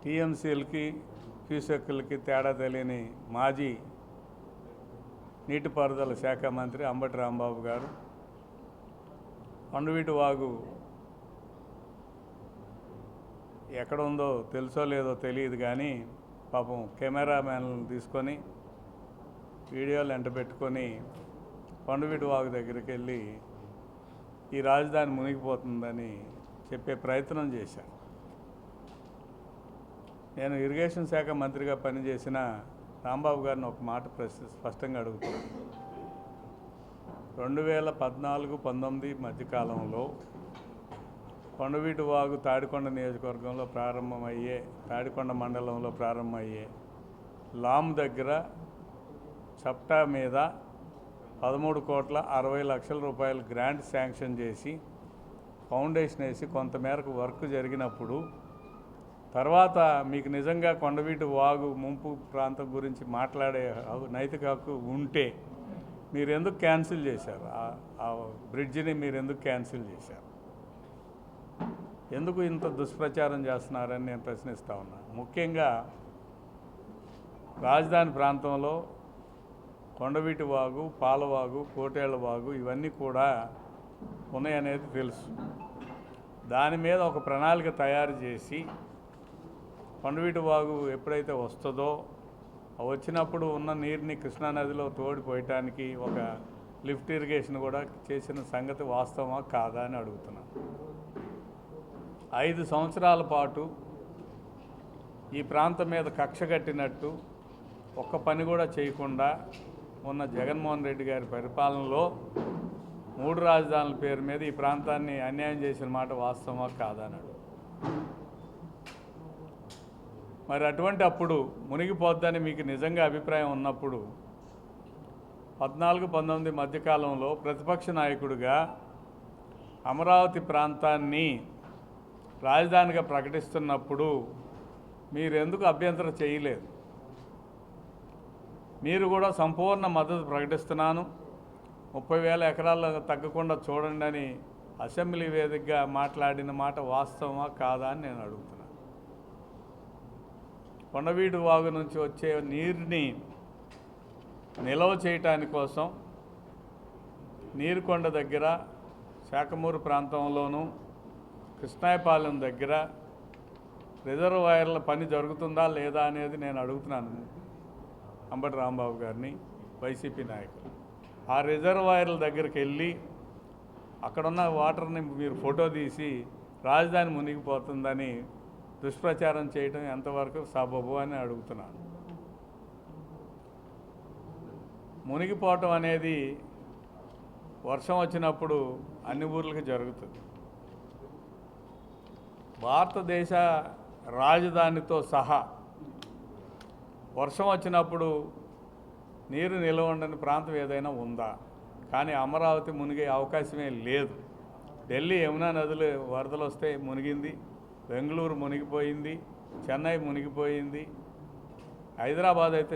టీఎంసీలకి క్యూసెక్కులకి తేడా తెలియని మాజీ నీటిపారుదల శాఖ మంత్రి అంబటి రాంబాబు గారు కొండవీటి వాగు ఎక్కడ ఉందో తెలుసో లేదో తెలియదు కానీ పాపం కెమెరామ్యాన్లను తీసుకొని వీడియోలు ఎంట పెట్టుకొని కొండవీటి వాగు దగ్గరికి వెళ్ళి ఈ రాజధాని మునిగిపోతుందని చెప్పే ప్రయత్నం చేశారు. నేను ఇరిగేషన్ శాఖ మంత్రిగా పనిచేసిన రాంబాబు గారిని ఒక మాట స్పష్టంగా అడుగుతున్నాను. 2014-19 మధ్యకాలంలో కొండవీటి వాగు తాడికొండ నియోజకవర్గంలో తాడికొండ మండలంలో ప్రారంభమయ్యే లామ్ దగ్గర చప్టా మీద 13,60,00,000 రూపాయలు గ్రాంట్ శాంక్షన్ చేసి ఫౌండేషన్ వేసి కొంతమేరకు వర్క్ జరిగినప్పుడు తర్వాత మీకు నిజంగా కొండవీటి వాగు ముంపు ప్రాంతం గురించి మాట్లాడే నైతిక హక్కు ఉంటే మీరు ఎందుకు క్యాన్సిల్ చేశారు? ఆ బ్రిడ్జిని మీరు ఎందుకు క్యాన్సిల్ చేశారు? ఎందుకు ఇంత దుష్ప్రచారం చేస్తున్నారని నేను ప్రశ్నిస్తూ ఉన్నా. ముఖ్యంగా రాజధాని ప్రాంతంలో కొండవీటి వాగు, పాలవాగు, కోటేళ్ల వాగు ఇవన్నీ కూడా ఉన్నాయనేది తెలుసు. దాని మీద ఒక ప్రణాళిక తయారు చేసి కొండవీటి వాగు ఎప్పుడైతే వస్తుందో వచ్చినప్పుడు ఉన్న నీరుని కృష్ణానదిలో తోడిపోయటానికి ఒక లిఫ్ట్ ఇరిగేషన్ కూడా చేసిన సంగతి వాస్తవమా కాదా అని అడుగుతున్నాను. 5 సంవత్సరాల పాటు ఈ ప్రాంతం మీద కక్ష కట్టినట్టు ఒక్క పని కూడా చేయకుండా ఉన్న జగన్మోహన్ రెడ్డి గారి పరిపాలనలో 3 రాజధానుల పేరు మీద ఈ ప్రాంతాన్ని అన్యాయం చేసిన మాట వాస్తవమా కాదా అని అడుగు. మరి అటువంటి అప్పుడు మునిగిపోద్దని మీకు నిజంగా అభిప్రాయం ఉన్నప్పుడు 14-19 మధ్యకాలంలో ప్రతిపక్ష నాయకుడిగా అమరావతి ప్రాంతాన్ని రాజధానిగా ప్రకటిస్తున్నప్పుడు మీరు ఎందుకు అభ్యంతరం చేయలేదు? మీరు కూడా సంపూర్ణ మద్దతు ప్రకటిస్తున్నాను, 30,000 ఎకరాలు తగ్గకుండా చూడండి అని అసెంబ్లీ వేదికగా మాట్లాడిన మాట వాస్తవమా కాదా అని నేను అడుగుతున్నాను. కొండవీటి వాగు నుంచి వచ్చే నీరుని నిల్వ చేయటానికి కోసం నీరుకొండ దగ్గర, శాఖమూరు ప్రాంతంలోనూ, కృష్ణాయపాలెం దగ్గర రిజర్వాయర్ల పని జరుగుతుందా లేదా అనేది నేను అడుగుతున్నాను అంబటి రాంబాబు గారిని, వైసీపీ నాయకులు. ఆ రిజర్వాయర్ల దగ్గరికి వెళ్ళి అక్కడున్న వాటర్ని మీరు ఫోటో తీసి రాజధాని మునిగిపోతుందని దుష్ప్రచారం చేయడం ఎంతవరకు సబబు అని అడుగుతున్నాను. మునిగిపోవటం అనేది వర్షం వచ్చినప్పుడు అన్ని ఊర్లకి జరుగుతుంది. భారతదేశ రాజధానితో సహా వర్షం వచ్చినప్పుడు నీరు నిల్వ ఉండని ప్రాంతం ఏదైనా ఉందా? కానీ అమరావతి మునిగే అవకాశమే లేదు. ఢిల్లీ యమునా నదులు వరదలు వస్తే మునిగింది, బెంగళూరు మునిగిపోయింది, చెన్నై మునిగిపోయింది, హైదరాబాద్ అయితే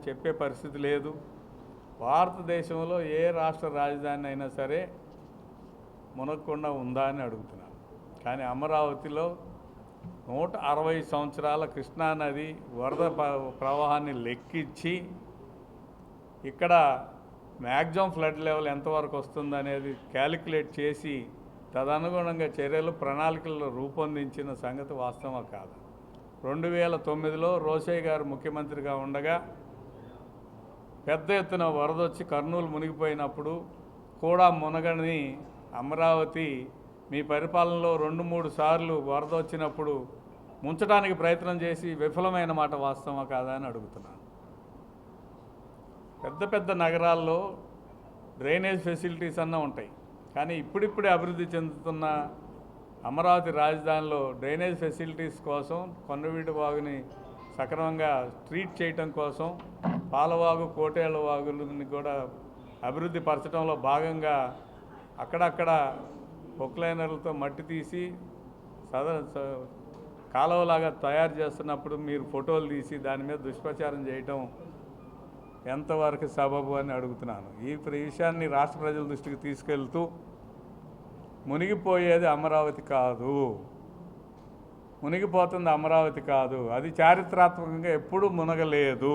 చెప్పే పరిస్థితి లేదు. భారతదేశంలో ఏ రాష్ట్ర రాజధాని అయినా సరే మునగకుండా ఉందా అని అడుగుతున్నాను. కానీ అమరావతిలో 160 సంవత్సరాల కృష్ణానది వరద ప్రవాహాన్ని లెక్కించి ఇక్కడ మ్యాక్సిమం ఫ్లడ్ లెవెల్ ఎంతవరకు వస్తుందనేది క్యాలిక్యులేట్ చేసి తదనుగుణంగా చర్యలు ప్రణాళికలు రూపొందించిన సంగతి వాస్తవం కాదు. 2009లో రోసయ్య గారు ముఖ్యమంత్రిగా ఉండగా పెద్ద ఎత్తున వరదొచ్చి కర్నూలు మునిగిపోయినప్పుడు కూడా మునగని అమరావతి మీ పరిపాలనలో 2-3 సార్లు వరద వచ్చినప్పుడు ముంచడానికి ప్రయత్నం చేసి విఫలమైన మాట వాస్తవమా కాదా అని అడుగుతున్నాను. పెద్ద పెద్ద నగరాల్లో డ్రైనేజ్ ఫెసిలిటీస్ అన్నీ ఉంటాయి, కానీ ఇప్పుడిప్పుడే అభివృద్ధి చెందుతున్న అమరావతి రాజధానిలో డ్రైనేజ్ ఫెసిలిటీస్ కోసం కొండవీటి వాగుని సక్రమంగా ట్రీట్ చేయటం కోసం పాలవాగు కోటేళ్ల వాగులని కూడా అభివృద్ధి పరచడంలో భాగంగా అక్కడక్కడ పొక్లైనర్లతో మట్టి తీసి కాలువలాగా తయారు చేస్తున్నప్పుడు మీరు ఫోటోలు తీసి దాని మీద దుష్ప్రచారం చేయటం ఎంతవరకు సబబు అని అడుగుతున్నాను. ఈ విషయాన్ని రాష్ట్ర ప్రజల దృష్టికి తీసుకెళ్తూ మునిగిపోయేది అమరావతి కాదు, మునిగిపోతుంది అమరావతి కాదు, అది చారిత్రాత్మకంగా ఎప్పుడూ మునగలేదు.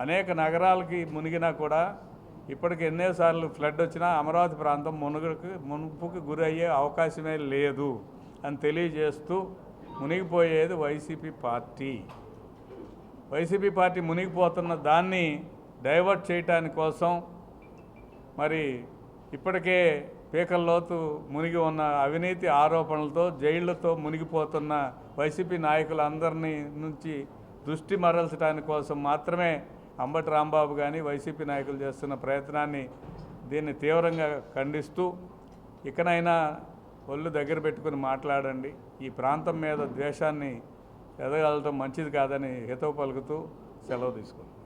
అనేక నగరాలకి మునిగినా కూడా ఇప్పటికి ఎన్నోసార్లు ఫ్లడ్ వచ్చినా అమరావతి ప్రాంతం మునుపుకి గురి అయ్యే అవకాశమే లేదు అని తెలియజేస్తూ మునిగిపోయేది వైసీపీ పార్టీ. వైసీపీ పార్టీ మునిగిపోతున్న దాన్ని డైవర్ట్ చేయటాని కోసం మరి ఇప్పటికే పీకల్లోతు మునిగి ఉన్న అవినీతి ఆరోపణలతో జైళ్లతో మునిగిపోతున్న వైసీపీ నాయకులందరినీ నుంచి దృష్టి మరల్చడానికి కోసం మాత్రమే అంబటి రాంబాబు కానీ వైసీపీ నాయకులు చేస్తున్న ప్రయత్నాన్ని దీన్ని తీవ్రంగా ఖండిస్తూ ఇకనైనా ఒళ్ళు దగ్గర పెట్టుకుని మాట్లాడండి. ఈ ప్రాంతం మీద ద్వేషాన్ని ఎదగలటం మంచిది కాదని హితవు పలుకుతూ సెలవు తీసుకుంటాం.